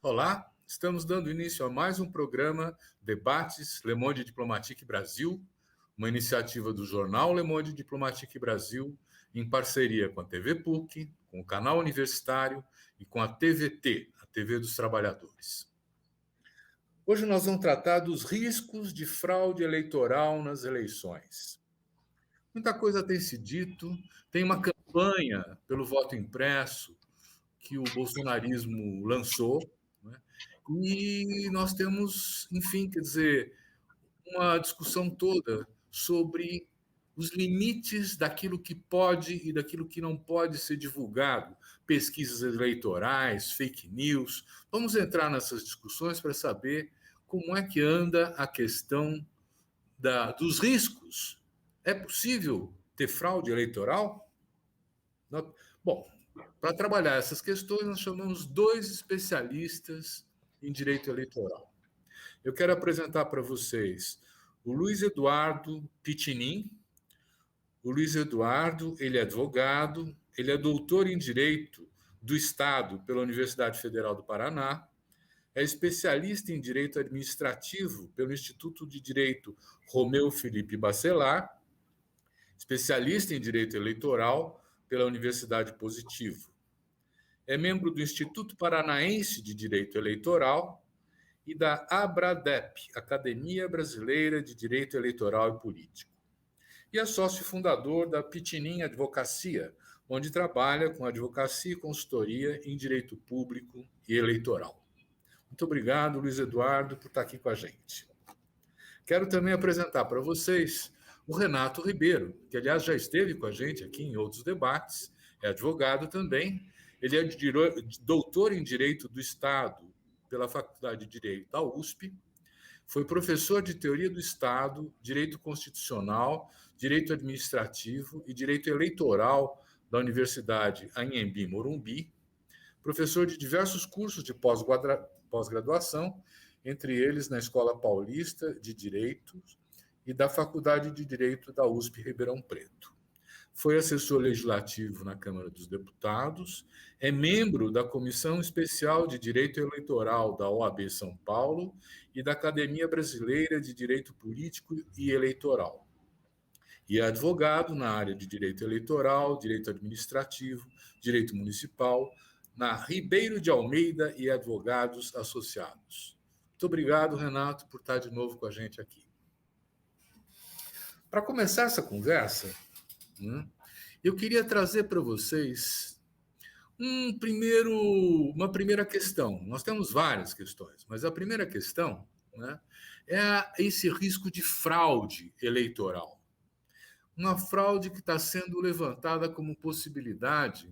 Olá, estamos dando início a mais um programa Debates Le Monde Diplomatique Brasil, uma iniciativa do jornal Le Monde Diplomatique Brasil, em parceria com a TV PUC, com o canal universitário e com a TVT, a TV dos Trabalhadores. Hoje nós vamos tratar dos riscos de fraude eleitoral nas eleições. Muita coisa tem se dito, tem uma campanha pelo voto impresso que o bolsonarismo lançou, né? E nós temos, enfim, quer dizer, uma discussão toda sobre os limites daquilo que pode e daquilo que não pode ser divulgado, pesquisas eleitorais, fake news. Vamos entrar nessas discussões para saber como é que anda a questão dos riscos. É possível ter fraude eleitoral? Bom, para trabalhar essas questões, nós chamamos dois especialistas em direito eleitoral. Eu quero apresentar para vocês o Luiz Eduardo Pitinin. O Luiz Eduardo, ele é advogado, ele é doutor em Direito do Estado pela Universidade Federal do Paraná, é especialista em Direito Administrativo pelo Instituto de Direito Romeu Felipe Bacelar, especialista em Direito Eleitoral pela Universidade Positivo. É membro do Instituto Paranaense de Direito Eleitoral e da ABRADEP, Academia Brasileira de Direito Eleitoral e Político. E é sócio fundador da Pitinin Advocacia, onde trabalha com advocacia e consultoria em direito público e eleitoral. Muito obrigado, Luiz Eduardo, por estar aqui com a gente. Quero também apresentar para vocês o Renato Ribeiro, que, aliás, já esteve com a gente aqui em outros debates, é advogado também. Ele é doutor em Direito do Estado pela Faculdade de Direito da USP, foi professor de Teoria do Estado, Direito Constitucional, Direito Administrativo e Direito Eleitoral da Universidade Anhembi Morumbi, professor de diversos cursos de pós-graduação, entre eles na Escola Paulista de Direito e da Faculdade de Direito da USP Ribeirão Preto. Foi assessor legislativo na Câmara dos Deputados, é membro da Comissão Especial de Direito Eleitoral da OAB São Paulo e da Academia Brasileira de Direito Político e Eleitoral. E é advogado na área de Direito Eleitoral, Direito Administrativo, Direito Municipal, na Ribeiro de Almeida e Advogados Associados. Muito obrigado, Renato, por estar de novo com a gente aqui. Para começar essa conversa, eu queria trazer para vocês uma primeira questão. Nós temos várias questões, mas a primeira questão, é esse risco de fraude eleitoral. Uma fraude que está sendo levantada como possibilidade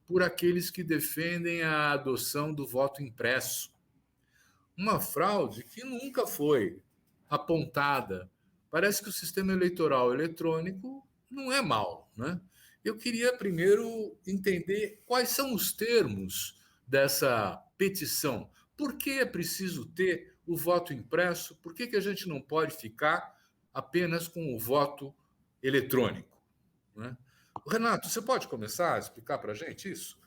por aqueles que defendem a adoção do voto impresso. Uma fraude que nunca foi apontada. Parece que o sistema eleitoral eletrônico não é mau, né? Eu queria primeiro entender quais são os termos dessa petição. Por que é preciso ter o voto impresso? Por que a gente não pode ficar apenas com o voto eletrônico, né? Renato, você pode começar a explicar para a gente isso?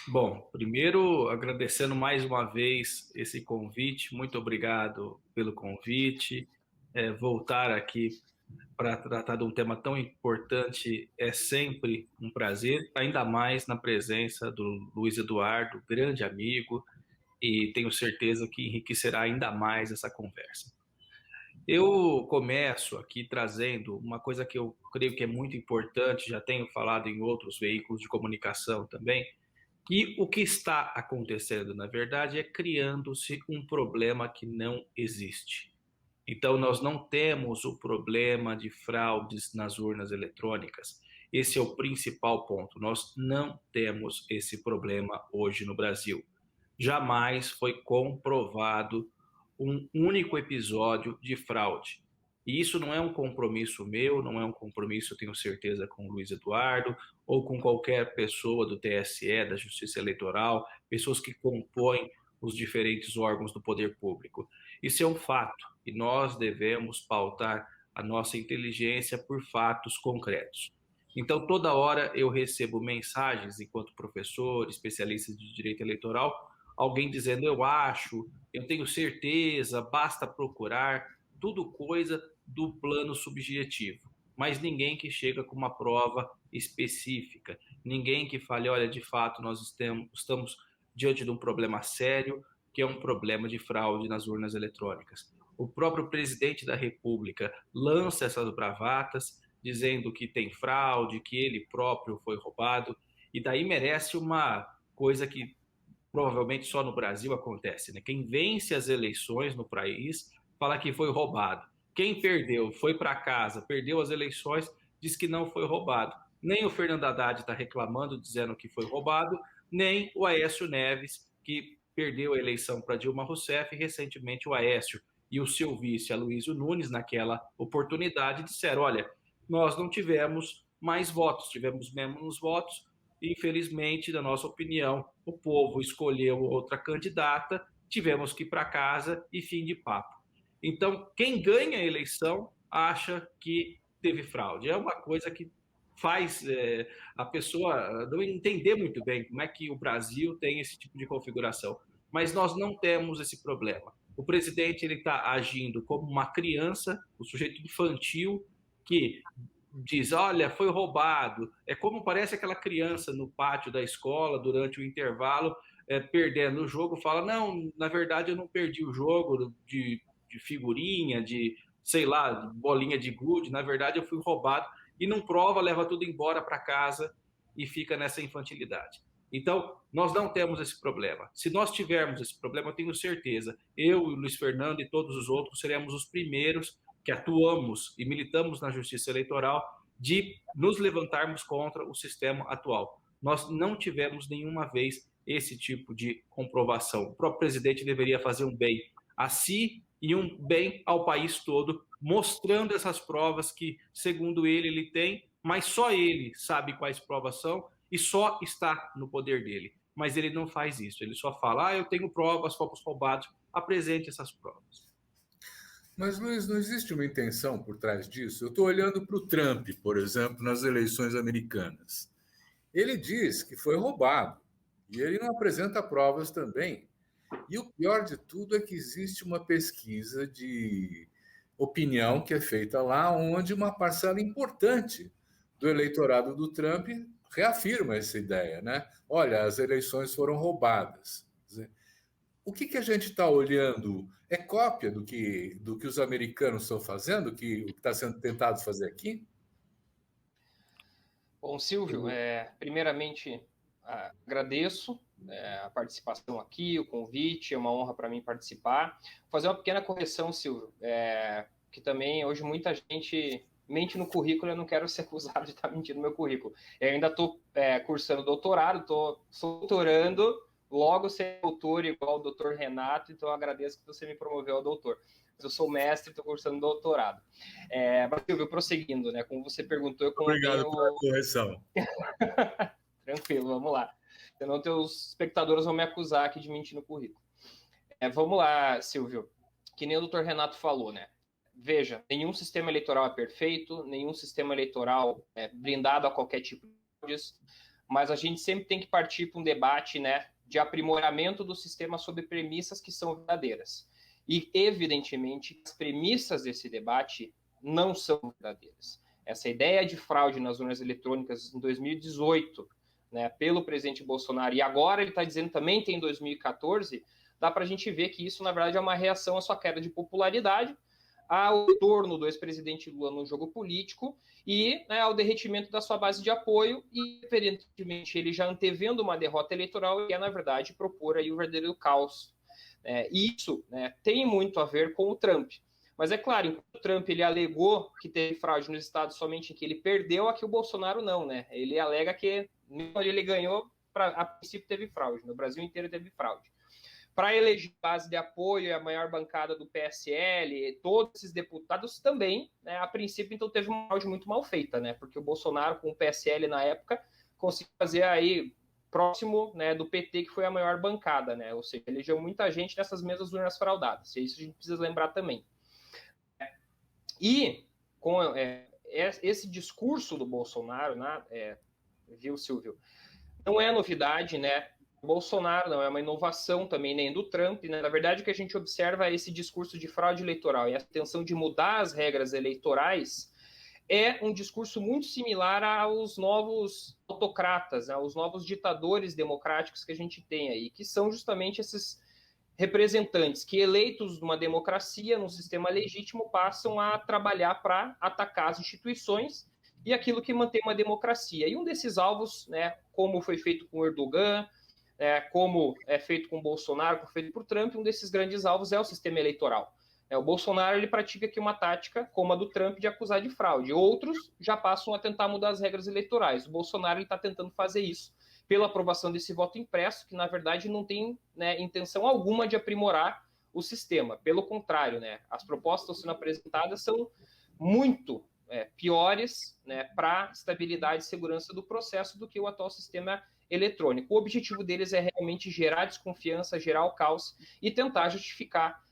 Bom, primeiro agradecendo mais uma vez esse convite, muito obrigado pelo convite. Voltar aqui para tratar de um tema tão importante é sempre um prazer, ainda mais na presença do Luiz Eduardo, grande amigo, e tenho certeza que enriquecerá ainda mais essa conversa. Eu começo aqui trazendo uma coisa que eu creio que é muito importante, já tenho falado em outros veículos de comunicação também, que o que está acontecendo, na verdade, é criando-se um problema que não existe. Então, nós não temos o problema de fraudes nas urnas eletrônicas. Esse é o principal ponto. Nós não temos esse problema hoje no Brasil. Jamais foi comprovado um único episódio de fraude. E isso não é um compromisso meu, não é um compromisso, eu tenho certeza, com o Luiz Eduardo ou com qualquer pessoa do TSE, da Justiça Eleitoral, pessoas que compõem os diferentes órgãos do poder público. Isso é um fato e nós devemos pautar a nossa inteligência por fatos concretos. Então, toda hora eu recebo mensagens, enquanto professor, especialista de direito eleitoral, alguém dizendo eu acho, eu tenho certeza, basta procurar, tudo coisa do plano subjetivo. Mas ninguém que chega com uma prova específica, ninguém que fale, olha, de fato nós estamos diante de um problema sério, que é um problema de fraude nas urnas eletrônicas. O próprio presidente da República lança essas bravatas, dizendo que tem fraude, que ele próprio foi roubado, e daí merece uma coisa que provavelmente só no Brasil acontece, né? Quem vence as eleições no país fala que foi roubado. Quem perdeu, foi para casa, perdeu as eleições, diz que não foi roubado. Nem o Fernando Haddad está reclamando, dizendo que foi roubado, nem o Aécio Neves, que perdeu a eleição para Dilma Rousseff, e recentemente o Aécio e o seu vice, Aloysio Nunes, naquela oportunidade, disseram, olha, nós não tivemos mais votos, tivemos menos votos, e, infelizmente, na nossa opinião, o povo escolheu outra candidata, tivemos que ir para casa e fim de papo. Então, quem ganha a eleição acha que teve fraude. É uma coisa que faz a pessoa não entender muito bem como é que o Brasil tem esse tipo de configuração. Mas nós não temos esse problema. O presidente está agindo como uma criança, um sujeito infantil, que diz, olha, foi roubado. É como parece aquela criança no pátio da escola durante o intervalo, perdendo o jogo, fala, não, na verdade eu não perdi o jogo de figurinha, de, sei lá, bolinha de gude, na verdade eu fui roubado, e não prova, leva tudo embora para casa e fica nessa infantilidade. Então, nós não temos esse problema. Se nós tivermos esse problema, eu tenho certeza, eu, o Luiz Fernando e todos os outros seremos os primeiros que atuamos e militamos na justiça eleitoral de nos levantarmos contra o sistema atual. Nós não tivemos nenhuma vez esse tipo de comprovação. O próprio presidente deveria fazer um bem a si e um bem ao país todo, mostrando essas provas que, segundo ele tem, mas só ele sabe quais provas são e só está no poder dele. Mas ele não faz isso, ele só fala, eu tenho provas, fomos roubados, apresente essas provas. Mas, Luiz, não existe uma intenção por trás disso? Eu estou olhando para o Trump, por exemplo, nas eleições americanas. Ele diz que foi roubado e ele não apresenta provas também. E o pior de tudo é que existe uma pesquisa de opinião que é feita lá, onde uma parcela importante do eleitorado do Trump reafirma essa ideia, né? Olha, as eleições foram roubadas. O que a gente está olhando é cópia do que os americanos estão fazendo, o que está sendo tentado fazer aqui? Bom, Silvio, primeiramente agradeço a participação aqui, o convite, é uma honra para mim participar. Vou fazer uma pequena correção, Silvio, que também hoje muita gente mente no currículo, eu não quero ser acusado de estar mentindo no meu currículo. Eu ainda estou cursando doutorado, estou doutorando, logo ser doutor igual o doutor Renato, então eu agradeço que você me promoveu ao doutor. Eu sou mestre, estou cursando doutorado. Mas, Silvio, prosseguindo, né? Como você perguntou, eu Obrigado pela correção. Tranquilo, vamos lá. Senão teus espectadores vão me acusar aqui de mentir no currículo. Vamos lá, Silvio. Que nem o doutor Renato falou, né? Veja, nenhum sistema eleitoral é perfeito, nenhum sistema eleitoral é blindado a qualquer tipo de fraudes, mas a gente sempre tem que partir para um debate, né, de aprimoramento do sistema sob premissas que são verdadeiras. E, evidentemente, as premissas desse debate não são verdadeiras. Essa ideia de fraude nas urnas eletrônicas em 2018, né, pelo presidente Bolsonaro, e agora ele está dizendo também tem em 2014, dá para a gente ver que isso, na verdade, é uma reação à sua queda de popularidade, ao retorno do ex-presidente Lula no jogo político e, né, ao derretimento da sua base de apoio e, evidentemente, ele já antevendo uma derrota eleitoral e é, na verdade, propor aí o verdadeiro caos. Isso, né, tem muito a ver com o Trump. Mas é claro, enquanto o Trump ele alegou que teve fraude nos estados somente em que ele perdeu, aqui o Bolsonaro não, né? Ele alega que mesmo onde ele ganhou, a princípio teve fraude, no Brasil inteiro teve fraude. Para eleger base de apoio, a maior bancada do PSL, todos esses deputados também, né, a princípio, então teve uma fraude muito mal feita, né? Porque o Bolsonaro com o PSL na época conseguiu fazer aí próximo, né, do PT, que foi a maior bancada, né? Ou seja, elegeu muita gente nessas mesmas urnas fraudadas. Isso a gente precisa lembrar também. E com esse discurso do Bolsonaro, né, viu, Silvio? Não é novidade, né? Bolsonaro, não é uma inovação também nem do Trump, né? Na verdade, o que a gente observa é esse discurso de fraude eleitoral e a intenção de mudar as regras eleitorais é um discurso muito similar aos novos autocratas, né? Aos novos ditadores democráticos que a gente tem aí, que são justamente esses representantes que, eleitos numa democracia, num sistema legítimo, passam a trabalhar para atacar as instituições e aquilo que mantém uma democracia. E um desses alvos, né, como foi feito com Erdogan, como é feito com Bolsonaro, como feito por Trump, um desses grandes alvos é o sistema eleitoral. O Bolsonaro ele pratica aqui uma tática, como a do Trump, de acusar de fraude. Outros já passam a tentar mudar as regras eleitorais. O Bolsonaro está tentando fazer isso pela aprovação desse voto impresso, que na verdade não tem, né, intenção alguma de aprimorar o sistema. Pelo contrário, né, as propostas sendo apresentadas são muito piores, né, para a estabilidade e segurança do processo do que o atual sistema eletrônico. O objetivo deles é realmente gerar desconfiança, gerar o caos e tentar justificar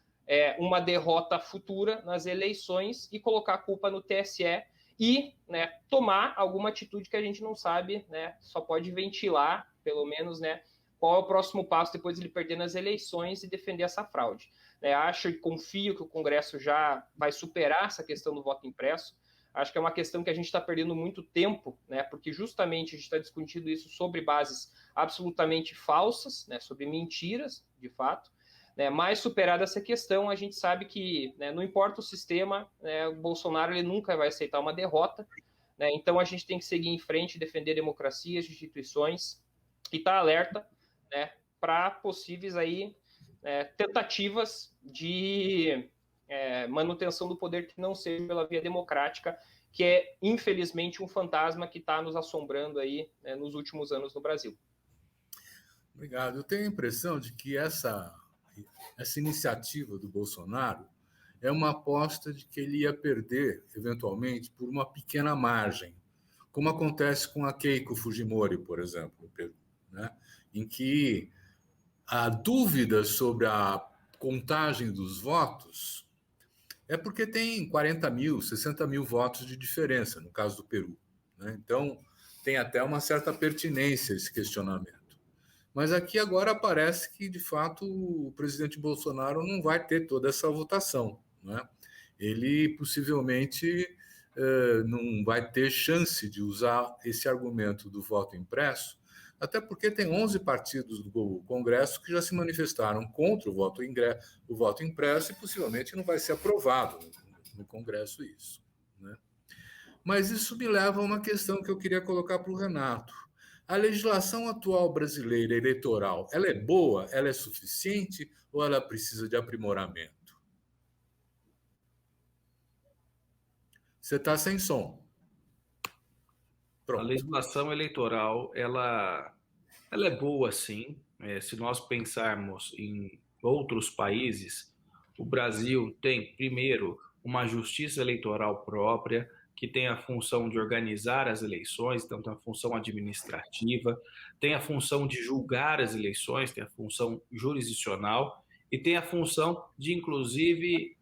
uma derrota futura nas eleições e colocar a culpa no TSE e, né, tomar alguma atitude que a gente não sabe, né, só pode ventilar, pelo menos, né, qual é o próximo passo depois de ele perder nas eleições e defender essa fraude. Acho e confio que o Congresso já vai superar essa questão do voto impresso. Acho que é uma questão que a gente está perdendo muito tempo, né, porque justamente a gente está discutindo isso sobre bases absolutamente falsas, né, sobre mentiras, de fato. Mais superada essa questão, a gente sabe que, né, não importa o sistema, né, o Bolsonaro ele nunca vai aceitar uma derrota, né, então a gente tem que seguir em frente, defender democracias, instituições e estar alerta, né, para possíveis aí, tentativas de manutenção do poder que não seja pela via democrática, que é, infelizmente, um fantasma que está nos assombrando aí, né, nos últimos anos no Brasil. Obrigado. Eu tenho a impressão de que essa iniciativa do Bolsonaro é uma aposta de que ele ia perder, eventualmente, por uma pequena margem, como acontece com a Keiko Fujimori, por exemplo, no Peru, né? Em que a dúvida sobre a contagem dos votos é porque tem 40 mil, 60 mil votos de diferença, no caso do Peru, né? Então, tem até uma certa pertinência esse questionamento. Mas aqui agora parece que, de fato, o presidente Bolsonaro não vai ter toda essa votação, né? Ele possivelmente não vai ter chance de usar esse argumento do voto impresso, até porque tem 11 partidos do Congresso que já se manifestaram contra o voto impresso e possivelmente não vai ser aprovado no Congresso isso, né? Mas isso me leva a uma questão que eu queria colocar para o Renato. A legislação atual brasileira eleitoral, ela é boa, ela é suficiente ou ela precisa de aprimoramento? Você está sem som. Pronto. A legislação eleitoral, ela é boa, sim. Se nós pensarmos em outros países, o Brasil tem, primeiro, uma justiça eleitoral própria, que tem a função de organizar as eleições, então tem a função administrativa, tem a função de julgar as eleições, tem a função jurisdicional e tem a função de, inclusive,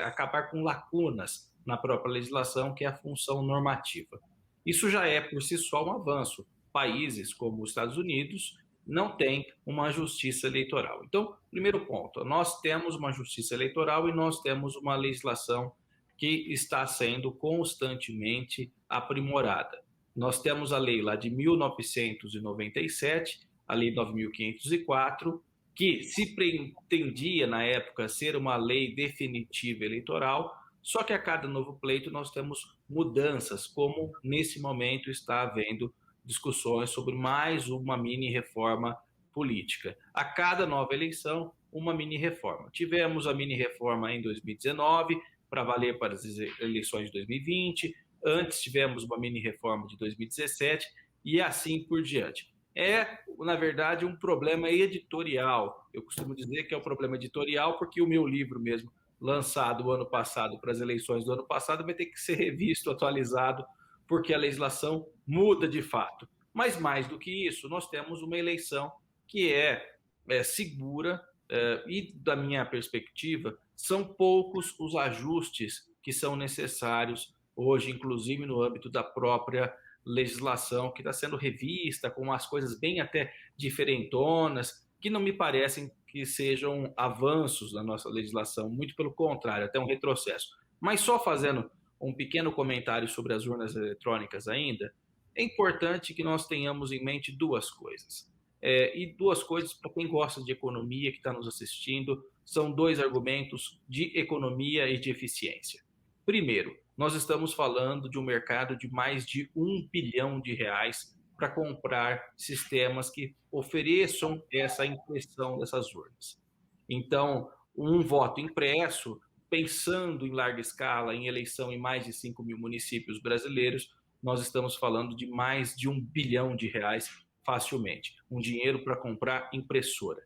acabar com lacunas na própria legislação, que é a função normativa. Isso já é, por si só, um avanço. Países como os Estados Unidos não têm uma justiça eleitoral. Então, primeiro ponto, nós temos uma justiça eleitoral e nós temos uma legislação que está sendo constantemente aprimorada. Nós temos a lei lá de 1997, a lei 9.504, que se pretendia, na época, ser uma lei definitiva eleitoral, só que a cada novo pleito nós temos mudanças, como nesse momento está havendo discussões sobre mais uma mini-reforma política. A cada nova eleição, uma mini-reforma. Tivemos a mini-reforma em 2019, para valer para as eleições de 2020, antes tivemos uma mini-reforma de 2017 e assim por diante. É, na verdade, um problema editorial. Eu costumo dizer que é um problema editorial porque o meu livro mesmo, lançado o ano passado para as eleições do ano passado, vai ter que ser revisto, atualizado, porque a legislação muda de fato. Mas mais do que isso, nós temos uma eleição que é segura e, da minha perspectiva, são poucos os ajustes que são necessários hoje, inclusive no âmbito da própria legislação que está sendo revista, com umas coisas bem até diferentonas, que não me parecem que sejam avanços na nossa legislação, muito pelo contrário, até um retrocesso. Mas só fazendo um pequeno comentário sobre as urnas eletrônicas ainda, é importante que nós tenhamos em mente duas coisas. E duas coisas para quem gosta de economia, que está nos assistindo, são dois argumentos de economia e de eficiência. Primeiro, nós estamos falando de um mercado de mais de R$ 1 bilhão para comprar sistemas que ofereçam essa impressão dessas urnas. Então, um voto impresso, pensando em larga escala, em eleição em mais de 5 mil municípios brasileiros, nós estamos falando de mais de R$ 1 bilhão facilmente. Um dinheiro para comprar impressora.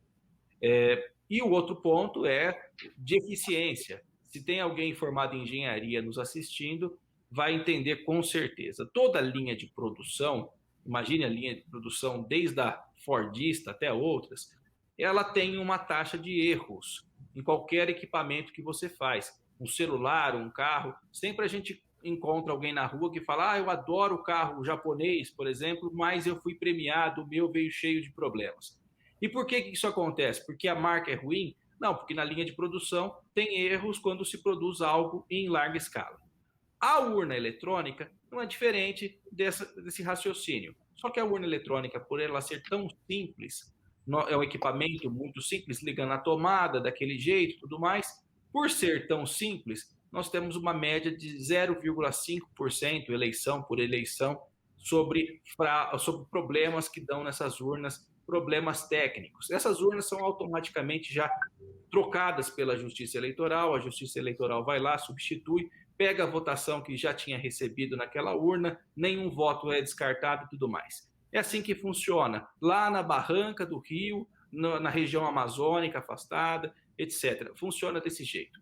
E o outro ponto é de eficiência. Se tem alguém formado em engenharia nos assistindo, vai entender com certeza. Toda a linha de produção, imagine a linha de produção desde a Fordista até outras, ela tem uma taxa de erros em qualquer equipamento que você faz. Um celular, um carro, sempre a gente encontra alguém na rua que fala: eu adoro o carro japonês, por exemplo, mas eu fui premiado, o meu veio cheio de problemas. E por que isso acontece? Porque a marca é ruim? Não, porque na linha de produção tem erros quando se produz algo em larga escala. A urna eletrônica não é diferente desse raciocínio. Só que a urna eletrônica, por ela ser tão simples, é um equipamento muito simples, ligando a tomada daquele jeito e tudo mais, por ser tão simples, nós temos uma média de 0,5% eleição por eleição sobre problemas que dão nessas urnas, problemas técnicos. Essas urnas são automaticamente já trocadas pela Justiça Eleitoral, a Justiça Eleitoral vai lá, substitui, pega a votação que já tinha recebido naquela urna, nenhum voto é descartado e tudo mais. É assim que funciona, lá na barranca do Rio, na região amazônica afastada, etc. Funciona desse jeito.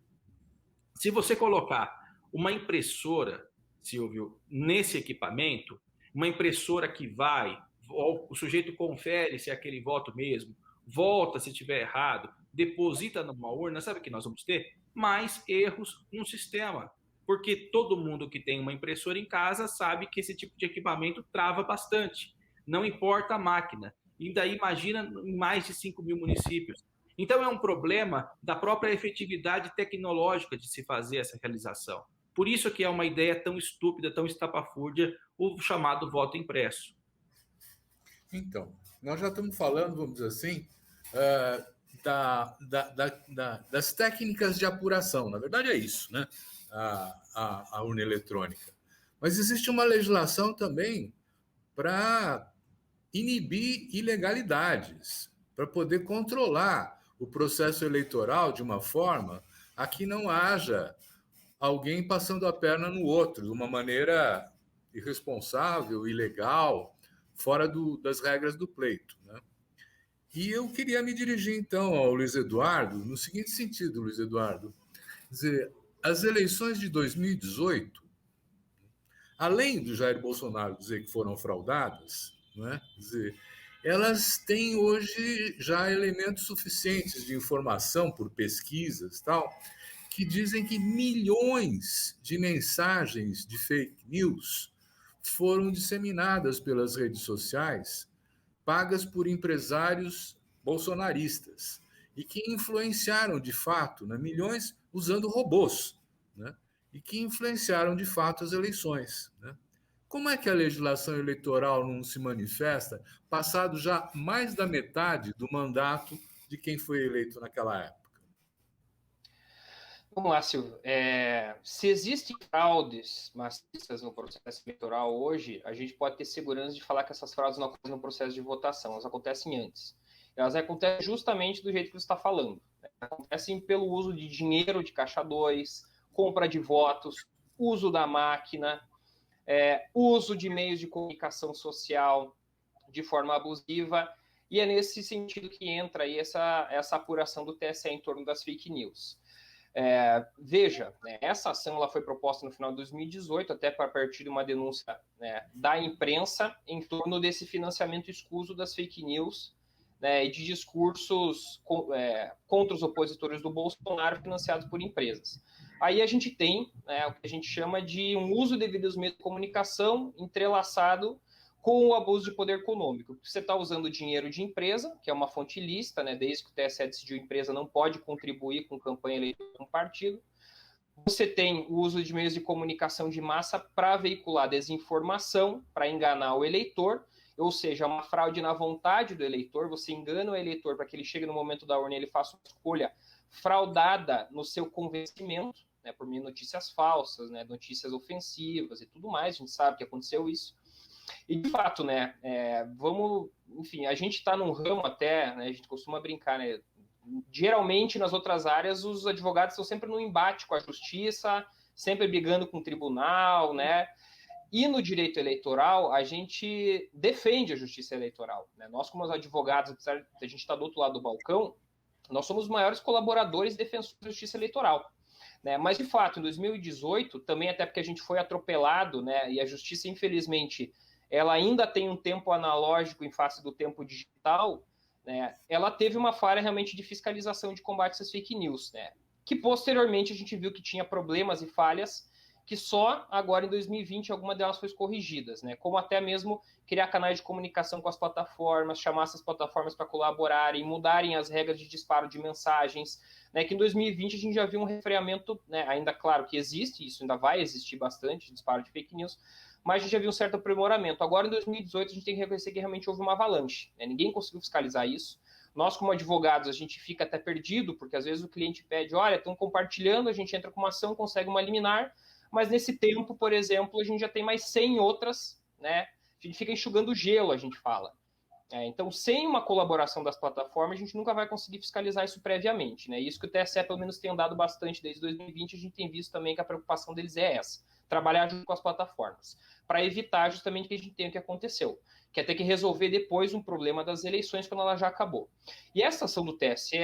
Se você colocar uma impressora, Silvio, nesse equipamento, uma impressora que vai, o sujeito confere se é aquele voto mesmo, volta se estiver errado, deposita numa urna, sabe o que nós vamos ter? Mais erros no sistema. Porque todo mundo que tem uma impressora em casa sabe que esse tipo de equipamento trava bastante. Não importa a máquina. E daí imagina em mais de 5 mil municípios. Então é um problema da própria efetividade tecnológica de se fazer essa realização. Por isso que é uma ideia tão estúpida, tão estapafúrdia, o chamado voto impresso. Então, nós já estamos falando, vamos dizer assim, das técnicas de apuração. Na verdade é isso, né? A urna eletrônica. Mas existe uma legislação também para inibir ilegalidades, para poder controlar o processo eleitoral de uma forma a que não haja alguém passando a perna no outro, de uma maneira irresponsável, ilegal, fora das regras do pleito, né? E eu queria me dirigir, então, ao Luiz Eduardo, no seguinte sentido, Luiz Eduardo. Quer dizer, as eleições de 2018, além do Jair Bolsonaro dizer que foram fraudadas, né? Quer dizer, elas têm hoje já elementos suficientes de informação por pesquisas tal, que dizem que milhões de mensagens de fake news foram disseminadas pelas redes sociais, pagas por empresários bolsonaristas, e que influenciaram de fato, né, milhões usando robôs, né, e que influenciaram de fato as eleições, né? Como é que a legislação eleitoral não se manifesta, passado já mais da metade do mandato de quem foi eleito naquela época? Vamos lá, Silvio. Se existem fraudes maciças no processo eleitoral hoje, a gente pode ter segurança de falar que essas fraudes não acontecem no processo de votação, elas acontecem antes. Elas acontecem justamente do jeito que você está falando. Acontecem pelo uso de dinheiro de caixa 2, compra de votos, uso da máquina, uso de meios de comunicação social de forma abusiva, e é nesse sentido que entra aí essa apuração do TSE em torno das fake news. Veja, né, essa ação ela foi proposta no final de 2018, até para partir de uma denúncia, né, da imprensa em torno desse financiamento escuso das fake news, né, e de discursos contra os opositores do Bolsonaro financiados por empresas. Aí a gente tem, né, o que a gente chama de um uso devido aos meios de comunicação entrelaçado com o abuso de poder econômico. Você está usando dinheiro de empresa, que é uma fonte ilícita, né, desde que o TSE decidiu, a empresa não pode contribuir com campanha eleitoral com partido. Você tem o uso de meios de comunicação de massa para veicular desinformação, para enganar o eleitor, ou seja, uma fraude na vontade do eleitor. Você engana o eleitor para que ele chegue no momento da urna e ele faça uma escolha fraudada no seu convencimento, né, por meio de notícias falsas, né, notícias ofensivas e tudo mais. A gente sabe que aconteceu isso. E, de fato, né, enfim, a gente está num ramo até, né, a gente costuma brincar, né, geralmente nas outras áreas os advogados estão sempre no embate com a justiça, sempre brigando com o tribunal, né, e no direito eleitoral a gente defende a justiça eleitoral, né, nós como advogados, apesar de a gente estar do outro lado do balcão, nós somos os maiores colaboradores e defensores da justiça eleitoral. Né? Mas, de fato, em 2018, também até porque a gente foi atropelado, né, e a justiça, infelizmente, ela ainda tem um tempo analógico em face do tempo digital, né, ela teve uma falha realmente de fiscalização de combate às fake news, né, que posteriormente a gente viu que tinha problemas e falhas que só agora em 2020 alguma delas foi corrigidas, né, como até mesmo criar canais de comunicação com as plataformas, chamar essas plataformas para colaborarem, mudarem as regras de disparo de mensagens, né, que em 2020 a gente já viu um refreamento, né, ainda claro que existe, isso ainda vai existir bastante, disparo de fake news, mas a gente já viu um certo aprimoramento. Agora, em 2018, a gente tem que reconhecer que realmente houve uma avalanche, né, ninguém conseguiu fiscalizar isso. Nós, como advogados, a gente fica até perdido, porque às vezes o cliente pede, olha, estão compartilhando, a gente entra com uma ação, consegue uma liminar, mas nesse tempo, por exemplo, a gente já tem mais 100 outras, né? A gente fica enxugando gelo, a gente fala. Então, sem uma colaboração das plataformas, a gente nunca vai conseguir fiscalizar isso previamente, né? Isso que o TSE, pelo menos, tem andado bastante desde 2020, a gente tem visto também que a preocupação deles é essa, trabalhar junto com as plataformas, para evitar justamente que a gente tenha o que aconteceu, que é ter que resolver depois um problema das eleições quando ela já acabou. E essa ação do TSE,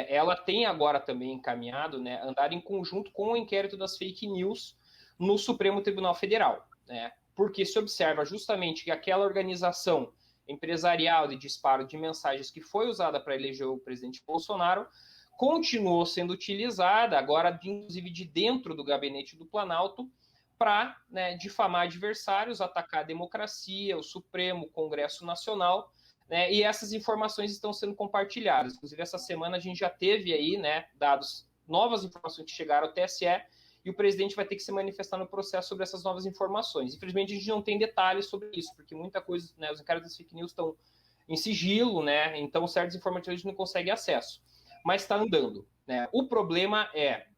ela tem agora também encaminhado, né, andar em conjunto com o inquérito das fake news no Supremo Tribunal Federal, né, porque se observa justamente que aquela organização empresarial de disparo de mensagens que foi usada para eleger o presidente Bolsonaro continuou sendo utilizada, agora inclusive de dentro do gabinete do Planalto, para, né, difamar adversários, atacar a democracia, o Supremo, o Congresso Nacional, né, e essas informações estão sendo compartilhadas. Inclusive, essa semana a gente já teve aí, né, novas informações que chegaram ao TSE, e o presidente vai ter que se manifestar no processo sobre essas novas informações. Infelizmente, a gente não tem detalhes sobre isso, porque muita coisa, né, os inquéritos das fake news estão em sigilo, né, então certas informações a gente não consegue acesso, mas está andando. Né. O problema é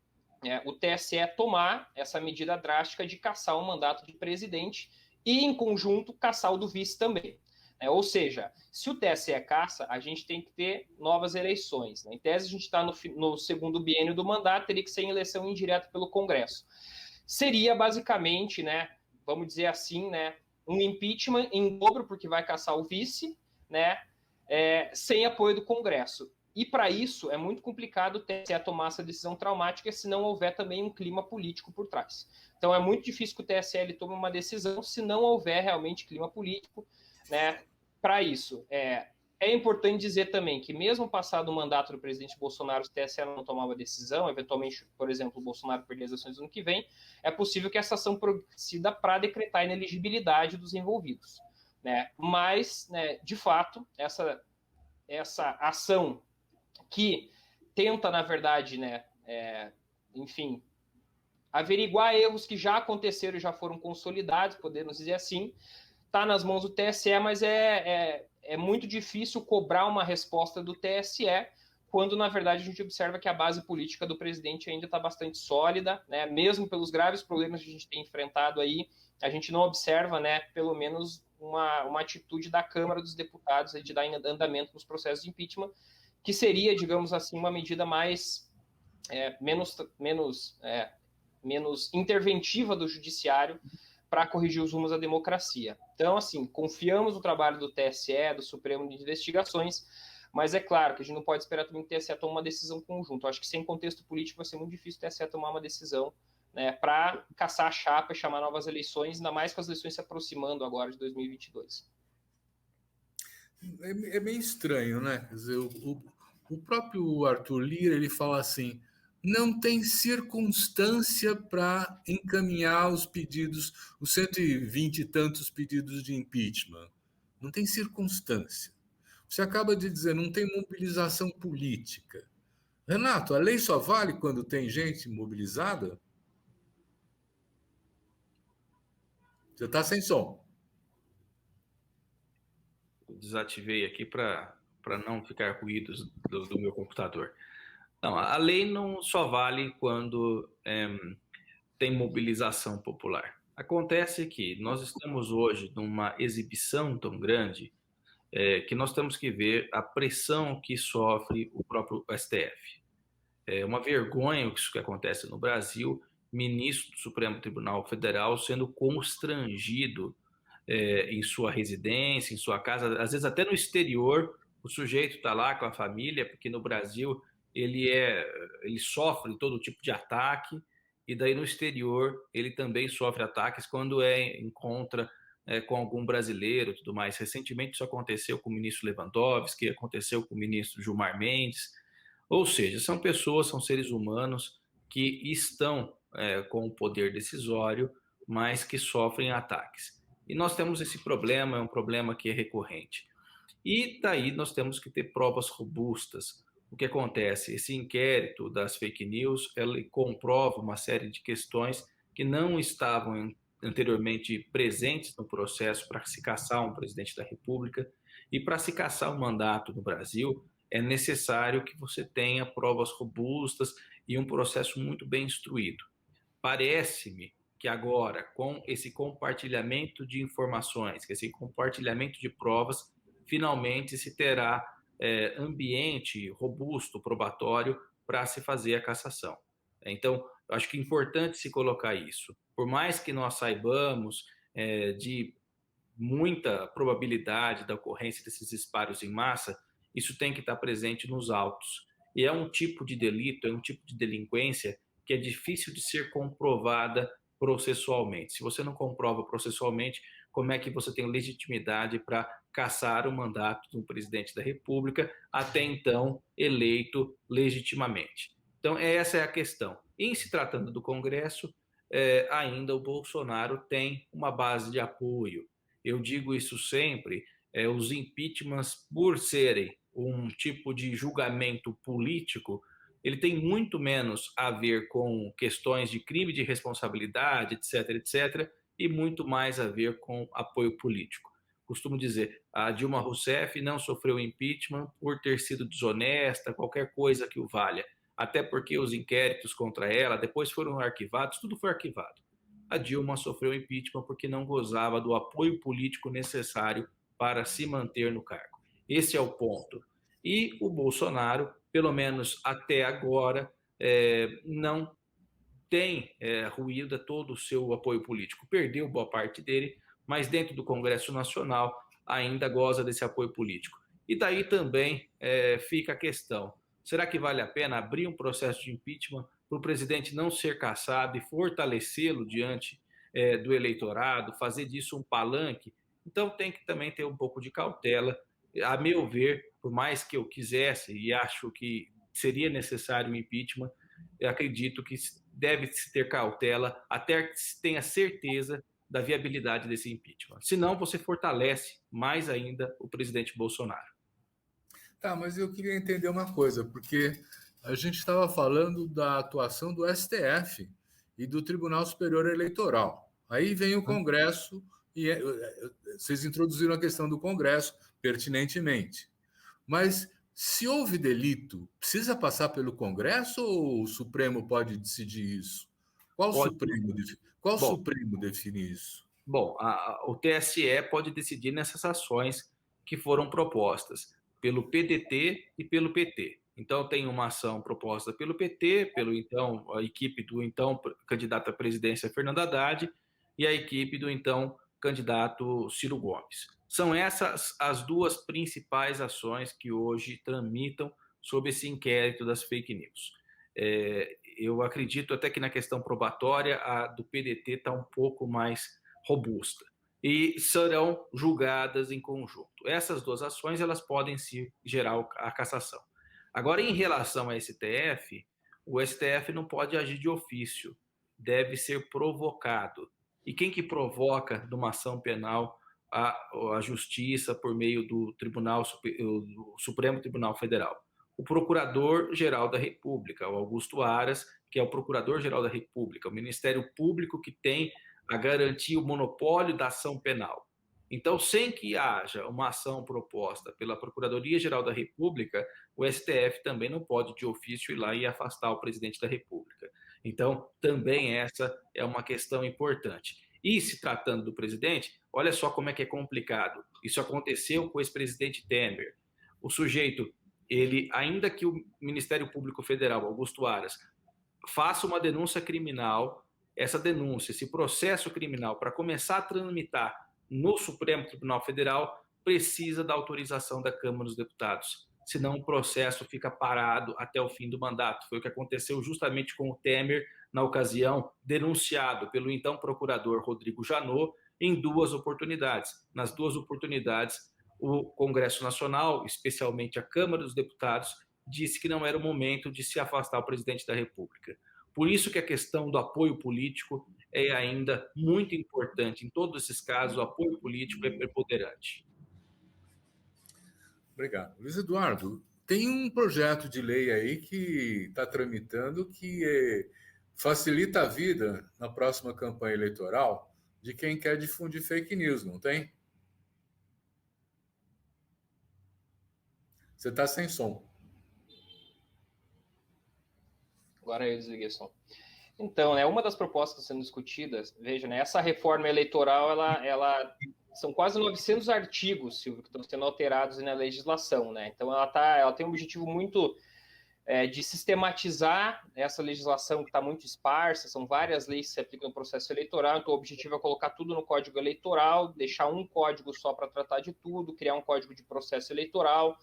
o TSE tomar essa medida drástica de cassar o mandato de presidente e, em conjunto, cassar o do vice também. Ou seja, se o TSE caça, a gente tem que ter novas eleições. Né? Em tese, a gente está no segundo biênio do mandato, teria que ser em eleição indireta pelo Congresso. Seria, basicamente, né, vamos dizer assim, né, um impeachment em dobro, porque vai caçar o vice, né, sem apoio do Congresso. E, para isso, é muito complicado o TSE tomar essa decisão traumática se não houver também um clima político por trás. Então, é muito difícil que o TSE tome uma decisão se não houver realmente clima político, né, para isso. É importante dizer também que, mesmo passado o mandato do presidente Bolsonaro, se o TSE não tomava decisão, eventualmente, por exemplo, o Bolsonaro perder as eleições no ano que vem, é possível que essa ação proceda para decretar a inelegibilidade dos envolvidos. Né? Mas, né, de fato, essa ação que tenta, na verdade, né, enfim, averiguar erros que já aconteceram e já foram consolidados, podemos dizer assim, está nas mãos do TSE, mas é muito difícil cobrar uma resposta do TSE, quando, na verdade, a gente observa que a base política do presidente ainda está bastante sólida, né? Mesmo pelos graves problemas que a gente tem enfrentado aí, a gente não observa, né, pelo menos uma atitude da Câmara dos Deputados de dar andamento nos processos de impeachment, que seria, digamos assim, uma medida mais menos interventiva do judiciário para corrigir os rumos da democracia. Então, assim, confiamos no trabalho do TSE, do Supremo de Investigações, mas é claro que a gente não pode esperar também que o TSE tome uma decisão conjunta. Eu acho que sem contexto político vai ser muito difícil o TSE tomar uma decisão, né, para caçar a chapa e chamar novas eleições, ainda mais com as eleições se aproximando agora de 2022. É meio estranho, né? Quer dizer, o próprio Arthur Lira, ele fala assim, não tem circunstância para encaminhar os pedidos, os 120 e tantos pedidos de impeachment. Não tem circunstância. Você acaba de dizer, não tem mobilização política. Renato, a lei só vale quando tem gente mobilizada? Você está sem som. Desativei aqui para não ficar ruídos do meu computador. Não, a lei não só vale quando tem mobilização popular. Acontece que nós estamos hoje numa exibição tão grande que nós temos que ver a pressão que sofre o próprio STF. É uma vergonha isso que acontece no Brasil, ministro do Supremo Tribunal Federal sendo constrangido em sua residência, em sua casa, às vezes até no exterior, o sujeito está lá com a família, porque no Brasil ele sofre todo tipo de ataque, e daí no exterior ele também sofre ataques quando encontra com algum brasileiro e tudo mais. Recentemente isso aconteceu com o ministro Lewandowski, aconteceu com o ministro Gilmar Mendes, ou seja, são pessoas, são seres humanos que estão com o poder decisório, mas que sofrem ataques. E nós temos esse problema, é um problema que é recorrente. E daí nós temos que ter provas robustas. O que acontece? Esse inquérito das fake news, ele comprova uma série de questões que não estavam anteriormente presentes no processo para se caçar um presidente da República. E para se caçar um mandato no Brasil, é necessário que você tenha provas robustas e um processo muito bem instruído. Parece-me que agora, com esse compartilhamento de informações, com esse compartilhamento de provas, finalmente se terá ambiente robusto, probatório, para se fazer a cassação. Então, eu acho que é importante se colocar isso. Por mais que nós saibamos de muita probabilidade da ocorrência desses disparos em massa, isso tem que estar presente nos autos. E é um tipo de delito, é um tipo de delinquência que é difícil de ser comprovada processualmente. Se você não comprova processualmente, como é que você tem legitimidade para cassar o mandato de um presidente da República, até então eleito legitimamente? Então, essa é a questão. Em se tratando do Congresso, ainda o Bolsonaro tem uma base de apoio. Eu digo isso sempre, os impeachments, por serem um tipo de julgamento político, ele tem muito menos a ver com questões de crime de responsabilidade, etc., etc., e muito mais a ver com apoio político. Costumo dizer, a Dilma Rousseff não sofreu impeachment por ter sido desonesta, qualquer coisa que o valha, até porque os inquéritos contra ela depois foram arquivados, tudo foi arquivado. A Dilma sofreu impeachment porque não gozava do apoio político necessário para se manter no cargo. Esse é o ponto. E o Bolsonaro, pelo menos até agora, não tem ruído todo o seu apoio político. Perdeu boa parte dele, mas dentro do Congresso Nacional ainda goza desse apoio político. E daí também fica a questão, será que vale a pena abrir um processo de impeachment para o presidente não ser cassado e fortalecê-lo diante do eleitorado, fazer disso um palanque? Então tem que também ter um pouco de cautela. A meu ver, por mais que eu quisesse e acho que seria necessário um impeachment, eu acredito que deve-se ter cautela até que se tenha certeza da viabilidade desse impeachment. Senão, você fortalece mais ainda o presidente Bolsonaro. Tá, mas eu queria entender uma coisa, porque a gente estava falando da atuação do STF e do Tribunal Superior Eleitoral. Aí vem o Congresso e vocês introduziram a questão do Congresso pertinentemente. Mas se houve delito, precisa passar pelo Congresso ou o Supremo pode decidir isso? Qual Supremo define isso? Bom, o TSE pode decidir nessas ações que foram propostas pelo PDT e pelo PT. Então, tem uma ação proposta pelo PT, a equipe do então candidato à presidência Fernando Haddad e a equipe do então candidato Ciro Gomes. São essas as duas principais ações que hoje tramitam sob esse inquérito das fake news. Eu acredito até que na questão probatória a do PDT está um pouco mais robusta e serão julgadas em conjunto. Essas duas ações elas podem se gerar a cassação. Agora, em relação ao STF, o STF não pode agir de ofício, deve ser provocado. E quem que provoca numa ação penal a justiça por meio do do Supremo Tribunal Federal? O Procurador-Geral da República, o Augusto Aras, que é o Procurador-Geral da República, o Ministério Público que tem a garantir o monopólio da ação penal. Então, sem que haja uma ação proposta pela Procuradoria-Geral da República, o STF também não pode, de ofício, ir lá e afastar o presidente da República. Então, também essa é uma questão importante. E se tratando do presidente, olha só como é que é complicado. Isso aconteceu com o ex-presidente Temer. O sujeito, ele, ainda que o Ministério Público Federal, Augusto Aras, faça uma denúncia criminal, essa denúncia, esse processo criminal, para começar a tramitar no Supremo Tribunal Federal, precisa da autorização da Câmara dos Deputados. Senão o processo fica parado até o fim do mandato. Foi o que aconteceu justamente com o Temer, na ocasião, denunciado pelo então procurador Rodrigo Janot em 2 oportunidades. Nas 2 oportunidades, o Congresso Nacional, especialmente a Câmara dos Deputados, disse que não era o momento de se afastar o presidente da República. Por isso que a questão do apoio político é ainda muito importante. Em todos esses casos, o apoio político é preponderante. Obrigado. Luiz Eduardo, tem um projeto de lei aí que está tramitando que facilita a vida na próxima campanha eleitoral de quem quer difundir fake news, não tem? Você está sem som. Agora eu desliguei o som. Então, né, uma das propostas sendo discutidas, veja, né, essa reforma eleitoral, ela são quase 900 artigos, Silvio, que estão sendo alterados na legislação, né? Então, ela tem um objetivo muito de sistematizar essa legislação que está muito esparsa, são várias leis que se aplicam no processo eleitoral, então o objetivo é colocar tudo no Código Eleitoral, deixar um código só para tratar de tudo, criar um código de processo eleitoral.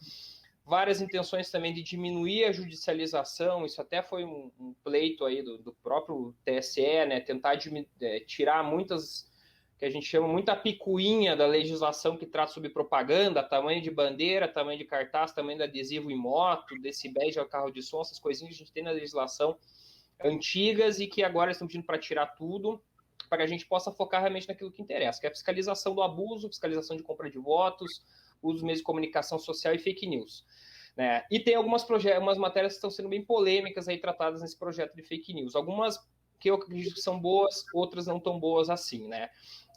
Várias intenções também de diminuir a judicialização, isso até foi um pleito aí do próprio TSE, né? Tentar tirar muitas, que a gente chama muita picuinha da legislação que trata sobre propaganda, tamanho de bandeira, tamanho de cartaz, tamanho de adesivo em moto, decibéis de carro de som, essas coisinhas que a gente tem na legislação antigas e que agora estão pedindo para tirar tudo, para que a gente possa focar realmente naquilo que interessa, que é a fiscalização do abuso, fiscalização de compra de votos, uso dos meios de comunicação social e fake news. Né? E tem algumas matérias que estão sendo bem polêmicas aí tratadas nesse projeto de fake news. Algumas que eu acredito que são boas, outras não tão boas assim, né?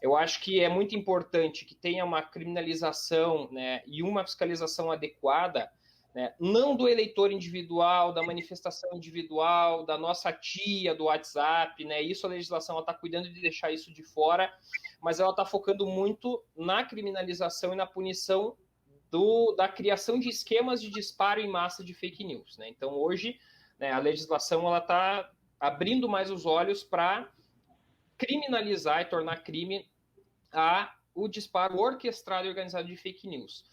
Eu acho que é muito importante que tenha uma criminalização, né, e uma fiscalização adequada, né, não do eleitor individual, da manifestação individual, da nossa tia, do WhatsApp, né? Isso a legislação está cuidando de deixar isso de fora, mas ela está focando muito na criminalização e na punição da criação de esquemas de disparo em massa de fake news, né? Então, hoje, né, a legislação está abrindo mais os olhos para criminalizar e tornar crime o disparo orquestrado e organizado de fake news.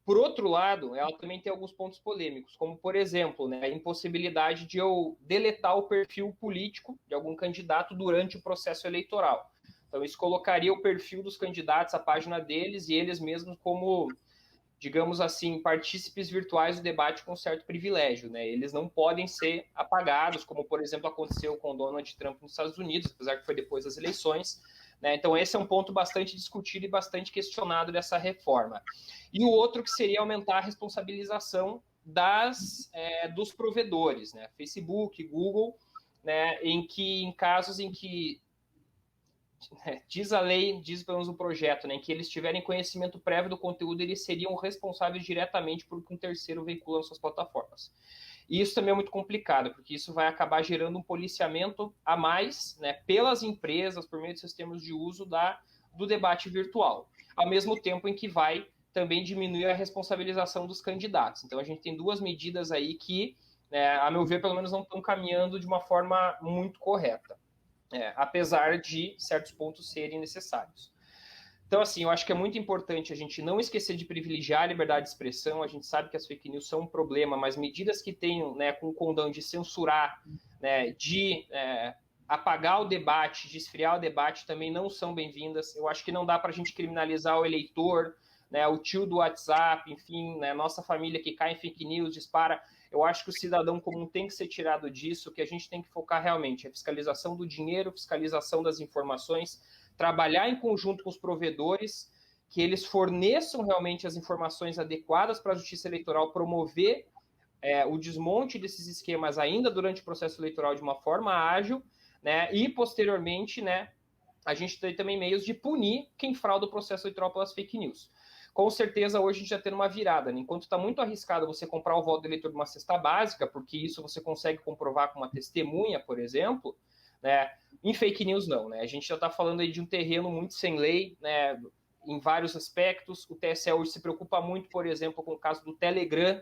Por outro lado, ela também tem alguns pontos polêmicos, como, por exemplo, né, a impossibilidade de eu deletar o perfil político de algum candidato durante o processo eleitoral. Então, isso colocaria o perfil dos candidatos, a página deles, e eles mesmos como, digamos assim, partícipes virtuais do debate com certo privilégio, né? Eles não podem ser apagados, como, por exemplo, aconteceu com Donald Trump nos Estados Unidos, apesar que foi depois das eleições, né? Então, esse é um ponto bastante discutido e bastante questionado dessa reforma. E o outro que seria aumentar a responsabilização dos provedores, né? Facebook, Google, né? Em casos em que diz a lei, diz pelo menos o projeto, né, que eles tiverem conhecimento prévio do conteúdo, eles seriam responsáveis diretamente por que um terceiro veicula nas suas plataformas. E isso também é muito complicado, porque isso vai acabar gerando um policiamento a mais, né, pelas empresas, por meio de sistemas de uso do debate virtual, ao mesmo tempo em que vai também diminuir a responsabilização dos candidatos. Então, a gente tem duas medidas aí que, a meu ver, pelo menos não estão caminhando de uma forma muito correta. Apesar de certos pontos serem necessários. Então, assim, eu acho que é muito importante a gente não esquecer de privilegiar a liberdade de expressão. A gente sabe que as fake news são um problema, mas medidas que tenham, né, com o condão de censurar, né, de apagar o debate, de esfriar o debate, também não são bem-vindas. Eu acho que não dá para a gente criminalizar o eleitor, né, o tio do WhatsApp, enfim, né, nossa família que cai em fake news, dispara. Eu acho que o cidadão comum tem que ser tirado disso, que a gente tem que focar realmente é fiscalização do dinheiro, fiscalização das informações, trabalhar em conjunto com os provedores, que eles forneçam realmente as informações adequadas para a Justiça Eleitoral promover o desmonte desses esquemas ainda durante o processo eleitoral de uma forma ágil, né, e posteriormente, né, a gente tem também meios de punir quem frauda o processo eleitoral pelas fake news. Com certeza, hoje a gente já tem uma virada, né? Enquanto está muito arriscado você comprar o voto do eleitor de uma cesta básica, porque isso você consegue comprovar com uma testemunha, por exemplo, né? Em fake news não, né? A gente já está falando aí de um terreno muito sem lei, né? Em vários aspectos. O TSE hoje se preocupa muito, por exemplo, com o caso do Telegram,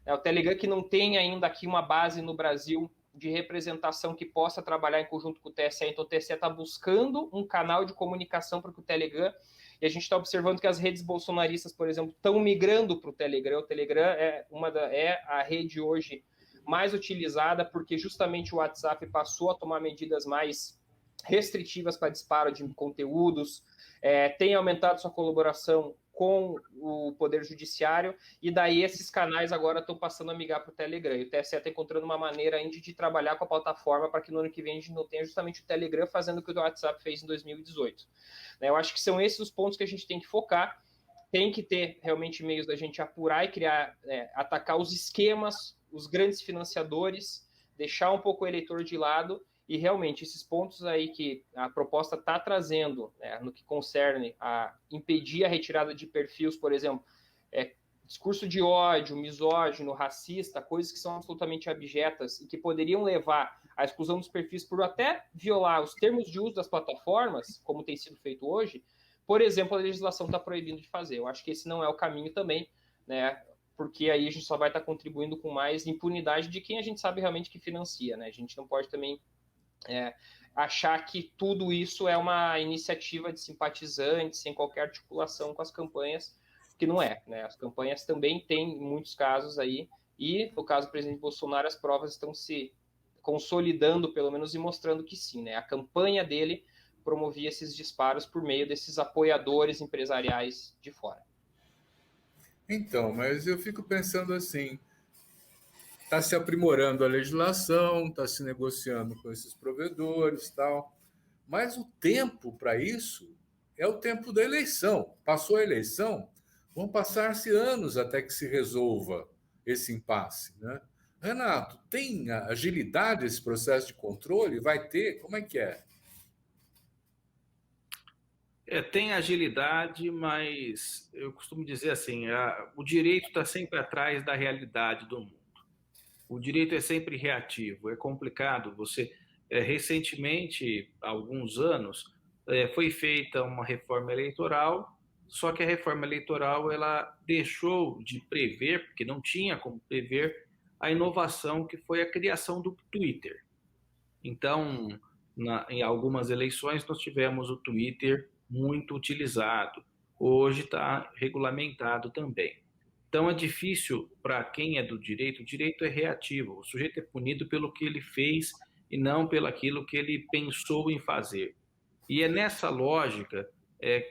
né? O Telegram que não tem ainda aqui uma base no Brasil de representação que possa trabalhar em conjunto com o TSE, então o TSE está buscando um canal de comunicação para o Telegram, e a gente está observando que as redes bolsonaristas, por exemplo, estão migrando para o Telegram. O Telegram é a rede hoje mais utilizada, porque justamente o WhatsApp passou a tomar medidas mais restritivas para disparo de conteúdos, tem aumentado sua colaboração com o Poder Judiciário, e daí esses canais agora estão passando a migrar para o Telegram. E o TSE está encontrando uma maneira ainda de trabalhar com a plataforma para que no ano que vem a gente não tenha justamente o Telegram fazendo o que o WhatsApp fez em 2018. Eu acho que são esses os pontos que a gente tem que focar. Tem que ter realmente meios da gente apurar e criar, atacar os esquemas, os grandes financiadores, deixar um pouco o eleitor de lado. E realmente esses pontos aí que a proposta está trazendo, né, no que concerne a impedir a retirada de perfis, por exemplo, discurso de ódio, misógino, racista, coisas que são absolutamente abjetas e que poderiam levar à exclusão dos perfis por até violar os termos de uso das plataformas, como tem sido feito hoje, por exemplo, a legislação está proibindo de fazer. Eu acho que esse não é o caminho também, né? Porque aí a gente só vai estar contribuindo com mais impunidade de quem a gente sabe realmente que financia, né? A gente não pode também achar que tudo isso é uma iniciativa de simpatizantes, sem qualquer articulação com as campanhas, que não é, né? As campanhas também têm muitos casos aí, e no caso do presidente Bolsonaro, as provas estão se consolidando, pelo menos, e mostrando que sim, né? A campanha dele promovia esses disparos por meio desses apoiadores empresariais de fora. Então, mas eu fico pensando assim, está se aprimorando a legislação, está se negociando com esses provedores e tal, mas o tempo para isso é o tempo da eleição. Passou a eleição, vão passar-se anos até que se resolva esse impasse, né? Renato, tem agilidade esse processo de controle? Vai ter? Como é que é? Tem agilidade, mas eu costumo dizer assim, o direito está sempre atrás da realidade do mundo. O direito é sempre reativo, é complicado. Recentemente, há alguns anos, foi feita uma reforma eleitoral, só que a reforma eleitoral ela deixou de prever, porque não tinha como prever, a inovação que foi a criação do Twitter. Então, em algumas eleições, nós tivemos o Twitter muito utilizado. Hoje está regulamentado também. Então, é difícil para quem é do direito. O direito é reativo. O sujeito é punido pelo que ele fez e não pelo aquilo que ele pensou em fazer. E é nessa lógica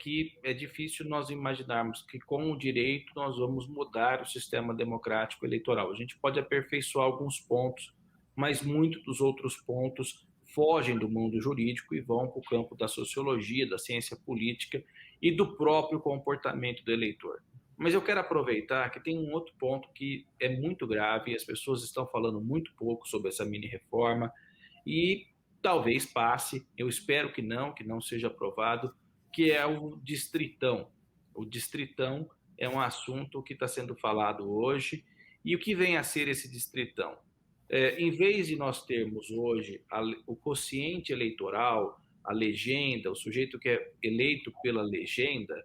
que é difícil nós imaginarmos que com o direito nós vamos mudar o sistema democrático eleitoral. A gente pode aperfeiçoar alguns pontos, mas muitos dos outros pontos fogem do mundo jurídico e vão para o campo da sociologia, da ciência política e do próprio comportamento do eleitor. Mas eu quero aproveitar que tem um outro ponto que é muito grave e as pessoas estão falando muito pouco sobre essa mini-reforma e talvez passe, eu espero que não seja aprovado, que é o distritão. O distritão é um assunto que está sendo falado hoje. E o que vem a ser esse distritão? Em vez de nós termos hoje o quociente eleitoral, a legenda, o sujeito que é eleito pela legenda,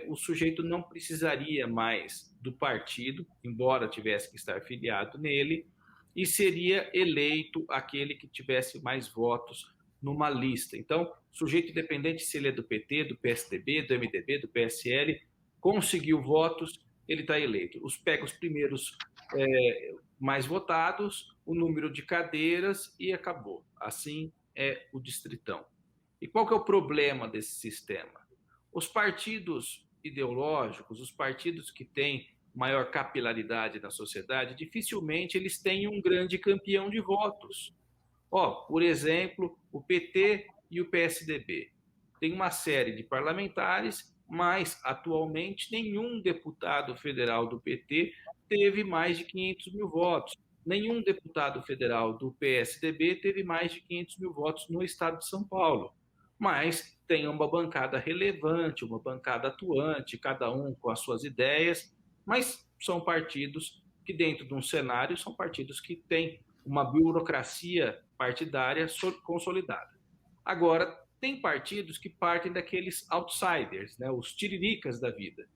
o sujeito não precisaria mais do partido, embora tivesse que estar filiado nele, e seria eleito aquele que tivesse mais votos numa lista. Então, sujeito independente se ele é do PT, do PSDB, do MDB, do PSL, conseguiu votos, ele está eleito. Pega os primeiros mais votados, o número de cadeiras e acabou. Assim é o distritão. E qual que é o problema desse sistema? Os partidos ideológicos, os partidos que têm maior capilaridade na sociedade, dificilmente eles têm um grande campeão de votos. Por exemplo, o PT e o PSDB. Tem uma série de parlamentares, mas atualmente nenhum deputado federal do PT teve mais de 500 mil votos. Nenhum deputado federal do PSDB teve mais de 500 mil votos no estado de São Paulo. Mas tem uma bancada relevante, uma bancada atuante, cada um com as suas ideias, mas são partidos que, dentro de um cenário, são partidos que têm uma burocracia partidária consolidada. Agora, tem partidos que partem daqueles outsiders, né, os tiriricas da vida.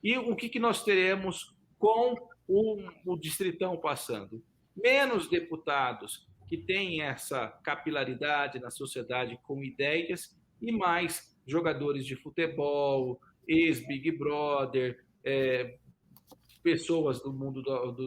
E o que nós teremos com o Distritão passando? Menos deputados que têm essa capilaridade na sociedade com ideias e mais jogadores de futebol, ex-Big Brother, pessoas do mundo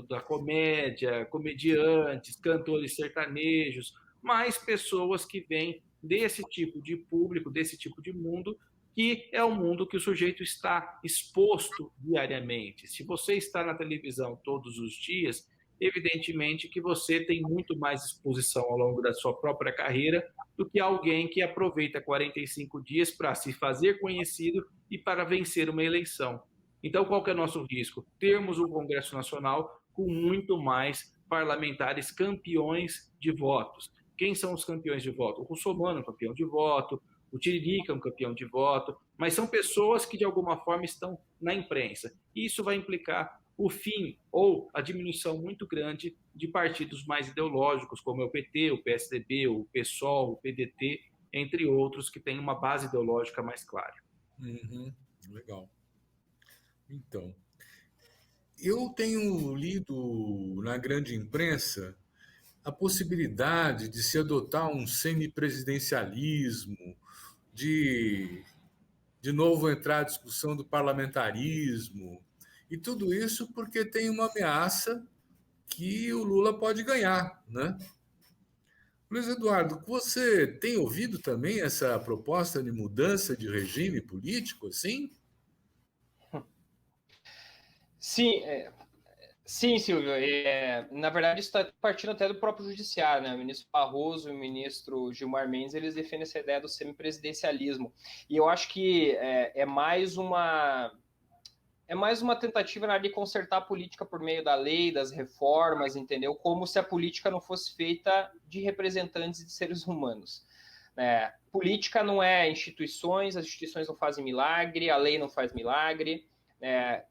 da comédia, comediantes, cantores sertanejos, mais pessoas que vêm desse tipo de público, desse tipo de mundo, que é o mundo que o sujeito está exposto diariamente. Se você está na televisão todos os dias, evidentemente que você tem muito mais exposição ao longo da sua própria carreira do que alguém que aproveita 45 dias para se fazer conhecido e para vencer uma eleição. Então, qual que é o nosso risco? Termos um Congresso Nacional com muito mais parlamentares campeões de votos. Quem são os campeões de voto? O Russomano é um campeão de voto, o Tiririca é um campeão de voto, mas são pessoas que, de alguma forma, estão na imprensa. E isso vai implicar o fim ou a diminuição muito grande de partidos mais ideológicos, como é o PT, o PSDB, o PSOL, o PDT, entre outros, que têm uma base ideológica mais clara. Legal. Então, eu tenho lido na grande imprensa a possibilidade de se adotar um semipresidencialismo, de novo entrar a discussão do parlamentarismo, e tudo isso porque tem uma ameaça que o Lula pode ganhar, né? Luiz Eduardo, você tem ouvido também essa proposta de mudança de regime político, assim? Sim, Silvio. Na verdade, isso está partindo até do próprio judiciário, né? O ministro Barroso e o ministro Gilmar Mendes, eles defendem essa ideia do semipresidencialismo. E eu acho que é mais uma tentativa de consertar a política por meio da lei, das reformas, entendeu? Como se a política não fosse feita de representantes de seres humanos. Política não é instituições, as instituições não fazem milagre, a lei não faz milagre.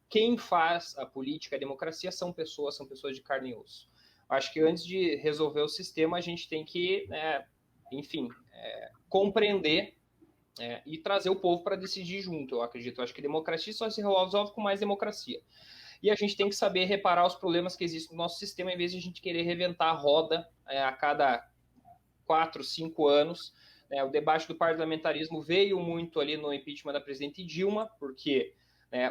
Quem faz a política, a democracia, são pessoas de carne e osso. Acho que antes de resolver o sistema, a gente tem que, compreender e trazer o povo para decidir junto, eu acredito. Eu acho que democracia só se resolve com mais democracia. E a gente tem que saber reparar os problemas que existem no nosso sistema, em vez de a gente querer reventar a roda a cada 4, 5 anos. O debate do parlamentarismo veio muito ali no impeachment da presidente Dilma, porque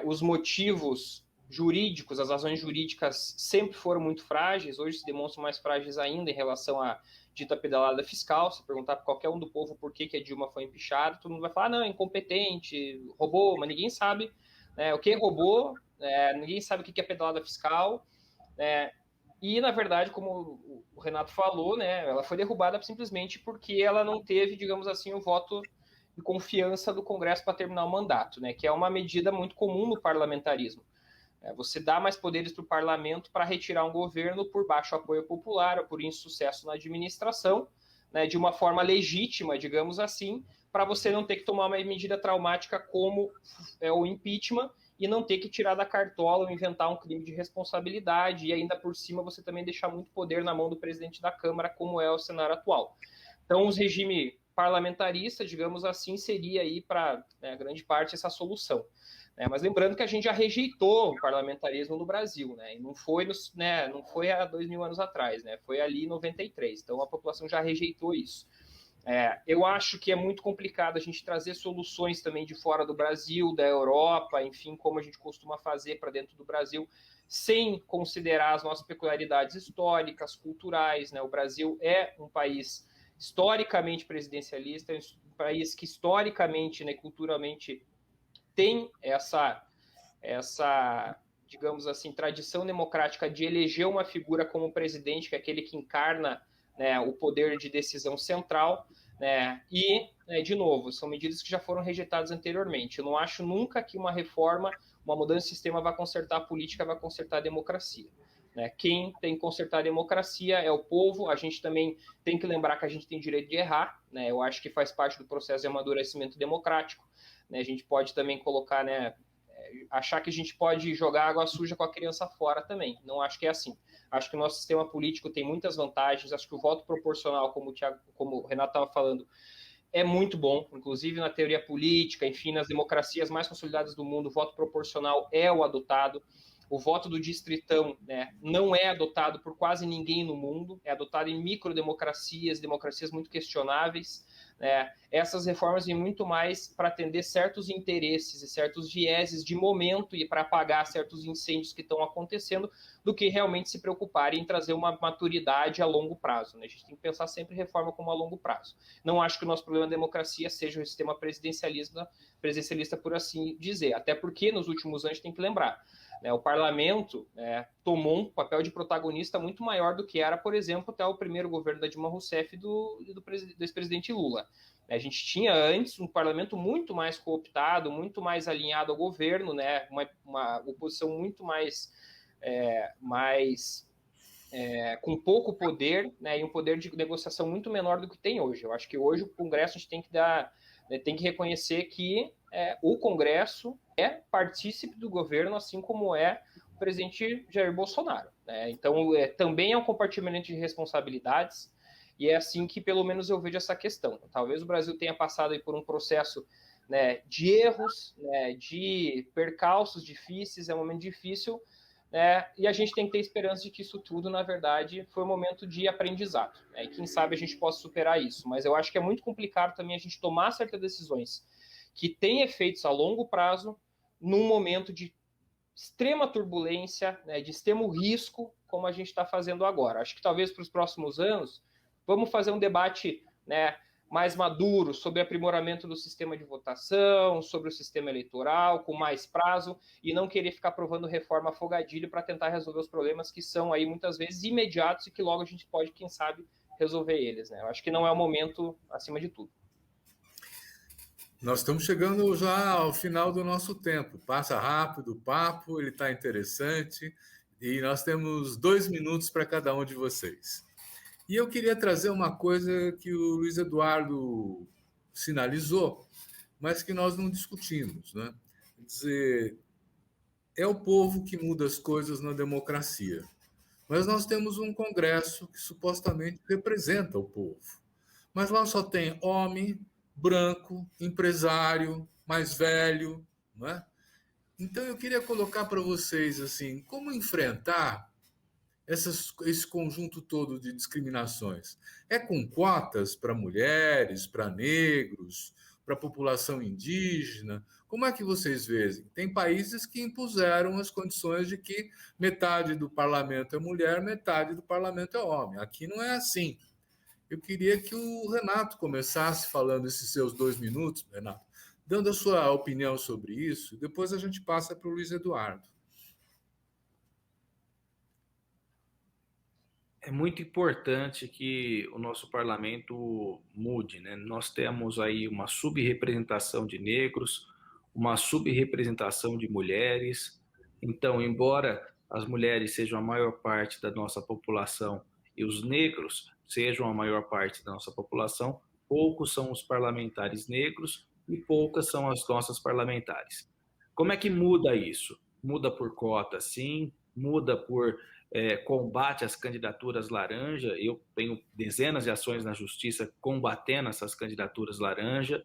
os motivos jurídicos, as razões jurídicas sempre foram muito frágeis, hoje se demonstram mais frágeis ainda em relação à dita pedalada fiscal. Se perguntar para qualquer um do povo por que a Dilma foi empichada, todo mundo vai falar, não, é incompetente, roubou, mas ninguém sabe o que roubou, ninguém sabe o que é pedalada fiscal, e, na verdade, como o Renato falou, ela foi derrubada simplesmente porque ela não teve, digamos assim, o voto de confiança do Congresso para terminar o mandato, que é uma medida muito comum no parlamentarismo. Você dá mais poderes para o parlamento para retirar um governo por baixo apoio popular ou por insucesso na administração, de uma forma legítima, digamos assim, para você não ter que tomar uma medida traumática como o impeachment e não ter que tirar da cartola ou inventar um crime de responsabilidade e ainda por cima você também deixar muito poder na mão do presidente da Câmara, como é o cenário atual. Então, os regimes parlamentarista, digamos assim, seria aí para grande parte essa solução. Mas lembrando que a gente já rejeitou o parlamentarismo no Brasil, e não foi há 2.000 anos atrás, foi ali em 93, então a população já rejeitou isso. Eu acho que é muito complicado a gente trazer soluções também de fora do Brasil, da Europa, enfim, como a gente costuma fazer para dentro do Brasil, sem considerar as nossas peculiaridades históricas, culturais. O Brasil é um país historicamente presidencialista, um país que historicamente, culturalmente, tem essa, digamos assim, tradição democrática de eleger uma figura como presidente, que é aquele que encarna, né, o poder de decisão central, né, e, né, de novo, são medidas que já foram rejeitadas anteriormente. Eu não acho nunca que uma reforma, uma mudança de sistema vai consertar a política, vai consertar a democracia. Né? Quem tem que consertar a democracia é o povo. A gente também tem que lembrar que a gente tem direito de errar, né? Eu acho que faz parte do processo de amadurecimento democrático. Né? A gente pode também colocar, né, achar que a gente pode jogar água suja com a criança fora também. Não acho que é assim. Acho que o nosso sistema político tem muitas vantagens. Acho que o voto proporcional, como o Renato estava falando, é muito bom. Inclusive na teoria política, enfim, nas democracias mais consolidadas do mundo, o voto proporcional é o adotado. O voto do distritão, né, não é adotado por quase ninguém no mundo, é adotado em microdemocracias, democracias muito questionáveis. Né? Essas reformas vêm muito mais para atender certos interesses e certos vieses de momento e para apagar certos incêndios que estão acontecendo, do que realmente se preocuparem em trazer uma maturidade a longo prazo. Né? A gente tem que pensar sempre reforma como a longo prazo. Não acho que o nosso problema da democracia seja o sistema presidencialista, por assim dizer, até porque nos últimos anos a gente tem que lembrar, né, o parlamento, né, tomou um papel de protagonista muito maior do que era, por exemplo, até o primeiro governo da Dilma Rousseff e do ex-presidente Lula. A gente tinha antes um parlamento muito mais cooptado, muito mais alinhado ao governo, né, uma oposição muito mais com pouco poder, né, e um poder de negociação muito menor do que tem hoje. Eu acho que hoje o Congresso a gente tem que reconhecer que o Congresso é partícipe do governo, assim como é o presidente Jair Bolsonaro. Né? Então, também é um compartilhamento de responsabilidades, e é assim que, pelo menos, eu vejo essa questão. Talvez o Brasil tenha passado aí por um processo, né, de erros, né, de percalços difíceis, é um momento difícil, né, e a gente tem que ter esperança de que isso tudo, na verdade, foi um momento de aprendizado. Né, e quem sabe a gente possa superar isso. Mas eu acho que é muito complicado também a gente tomar certas decisões que têm efeitos a longo prazo num momento de extrema turbulência, né, de extremo risco, como a gente está fazendo agora. Acho que talvez para os próximos anos, vamos fazer um debate, né, mais maduro sobre aprimoramento do sistema de votação, sobre o sistema eleitoral, com mais prazo, e não querer ficar aprovando reforma afogadilho para tentar resolver os problemas que são aí muitas vezes imediatos e que logo a gente pode, quem sabe, resolver eles. Né? Eu acho que não é o momento acima de tudo. Nós estamos chegando já ao final do nosso tempo. Passa rápido o papo, ele está interessante, e nós temos 2 minutos para cada um de vocês. E eu queria trazer uma coisa que o Luiz Eduardo sinalizou, mas que nós não discutimos. Né? Quer dizer, é o povo que muda as coisas na democracia. Mas nós temos um Congresso que supostamente representa o povo. Mas lá só tem homem, branco, empresário, mais velho. Não é? Então eu queria colocar para vocês assim, como enfrentar esse conjunto todo de discriminações? É com cotas para mulheres, para negros, para a população indígena? Como é que vocês veem? Tem países que impuseram as condições de que metade do parlamento é mulher, metade do parlamento é homem. Aqui não é assim. Eu queria que o Renato começasse falando esses seus 2 minutos, Renato, dando a sua opinião sobre isso, e depois a gente passa para o Luiz Eduardo. É muito importante que o nosso parlamento mude, né? Nós temos aí uma subrepresentação de negros, uma subrepresentação de mulheres. Então, embora as mulheres sejam a maior parte da nossa população e os negros sejam a maior parte da nossa população, poucos são os parlamentares negros e poucas são as nossas parlamentares. Como é que muda isso? Muda por cota, sim, muda por combate às candidaturas laranja. Eu tenho dezenas de ações na justiça combatendo essas candidaturas laranja,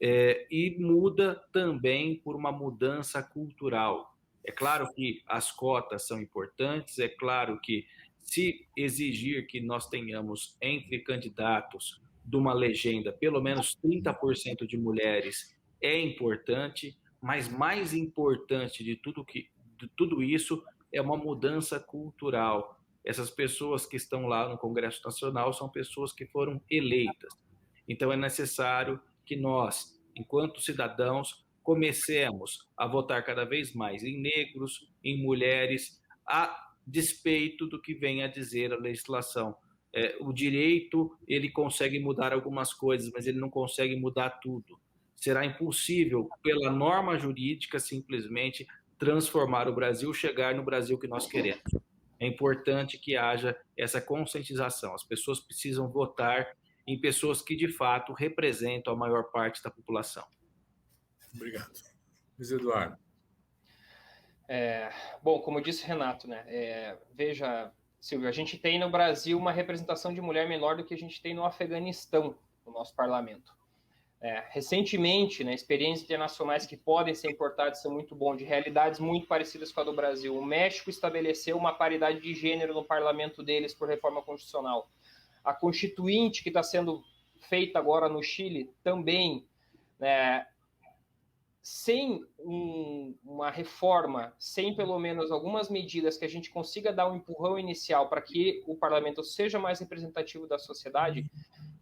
e muda também por uma mudança cultural. É claro que as cotas são importantes, é claro que se exigir que nós tenhamos entre candidatos de uma legenda pelo menos 30% de mulheres é importante, mas mais importante de tudo isso é uma mudança cultural. Essas pessoas que estão lá no Congresso Nacional são pessoas que foram eleitas. Então é necessário que nós, enquanto cidadãos, comecemos a votar cada vez mais em negros, em mulheres, a despeito do que vem a dizer a legislação. O direito, ele consegue mudar algumas coisas, mas ele não consegue mudar tudo. Será impossível, pela norma jurídica, simplesmente transformar o Brasil, chegar no Brasil que nós queremos. É importante que haja essa conscientização. As pessoas precisam votar em pessoas que, de fato, representam a maior parte da população. Obrigado. Luiz Eduardo. Bom, como disse Renato, né? Veja, Silvio, a gente tem no Brasil uma representação de mulher menor do que a gente tem no Afeganistão, no nosso parlamento. Recentemente, né, experiências internacionais que podem ser importadas são muito bons, de realidades muito parecidas com a do Brasil. O México estabeleceu uma paridade de gênero no parlamento deles por reforma constitucional. A Constituinte, que está sendo feita agora no Chile, também, né, sem uma reforma, sem pelo menos algumas medidas que a gente consiga dar um empurrão inicial para que o parlamento seja mais representativo da sociedade,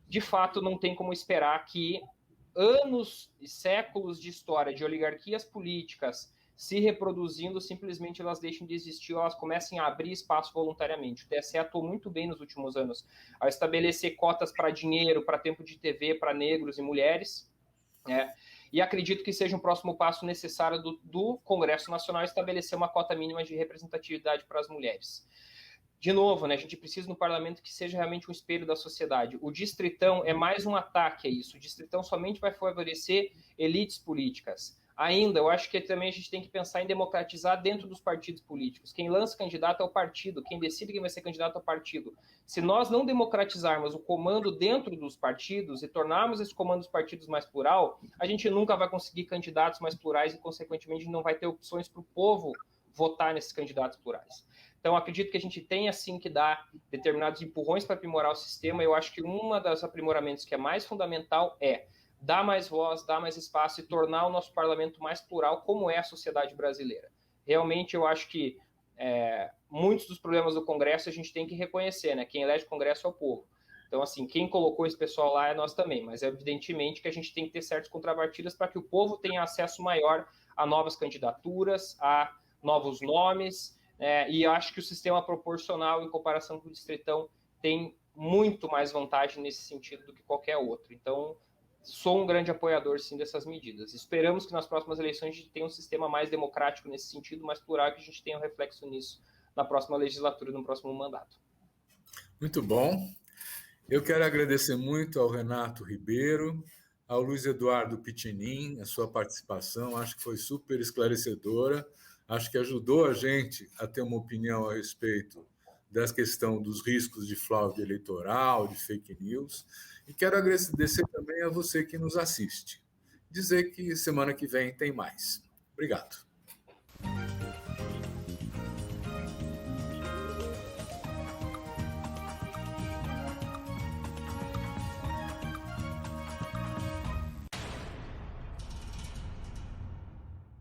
de fato não tem como esperar que anos e séculos de história de oligarquias políticas se reproduzindo, simplesmente elas deixem de existir, elas comecem a abrir espaço voluntariamente. O TSE atuou muito bem nos últimos anos ao estabelecer cotas para dinheiro, para tempo de TV, para negros e mulheres, e acredito que seja um próximo passo necessário do Congresso Nacional estabelecer uma cota mínima de representatividade para as mulheres. De novo, né, a gente precisa no parlamento que seja realmente um espelho da sociedade. O distritão é mais um ataque a isso. O distritão somente vai favorecer elites políticas. Ainda, eu acho que também a gente tem que pensar em democratizar dentro dos partidos políticos. Quem lança candidato é o partido, quem decide quem vai ser candidato é o partido. Se nós não democratizarmos o comando dentro dos partidos e tornarmos esse comando dos partidos mais plural, a gente nunca vai conseguir candidatos mais plurais e, consequentemente, não vai ter opções para o povo votar nesses candidatos plurais. Então, acredito que a gente tem, assim, que dar determinados empurrões para aprimorar o sistema. Eu acho que um dos aprimoramentos que é mais fundamental é dar mais voz, dar mais espaço e tornar o nosso parlamento mais plural, como é a sociedade brasileira. Realmente, eu acho que muitos dos problemas do Congresso a gente tem que reconhecer, né? Quem elege o Congresso é o povo. Então, assim, quem colocou esse pessoal lá é nós também, mas evidentemente que a gente tem que ter certas contrapartidas para que o povo tenha acesso maior a novas candidaturas, a novos nomes, e acho que o sistema proporcional, em comparação com o distritão, tem muito mais vantagem nesse sentido do que qualquer outro. Então, sou um grande apoiador, sim, dessas medidas. Esperamos que nas próximas eleições a gente tenha um sistema mais democrático nesse sentido, mais plural, que a gente tenha um reflexo nisso na próxima legislatura, no próximo mandato. Muito bom. Eu quero agradecer muito ao Renato Ribeiro, ao Luiz Eduardo Pitinin, a sua participação. Acho que foi super esclarecedora. Acho que ajudou a gente a ter uma opinião a respeito da questão dos riscos de fraude eleitoral, de fake news. E quero agradecer também a você que nos assiste. Dizer que semana que vem tem mais. Obrigado.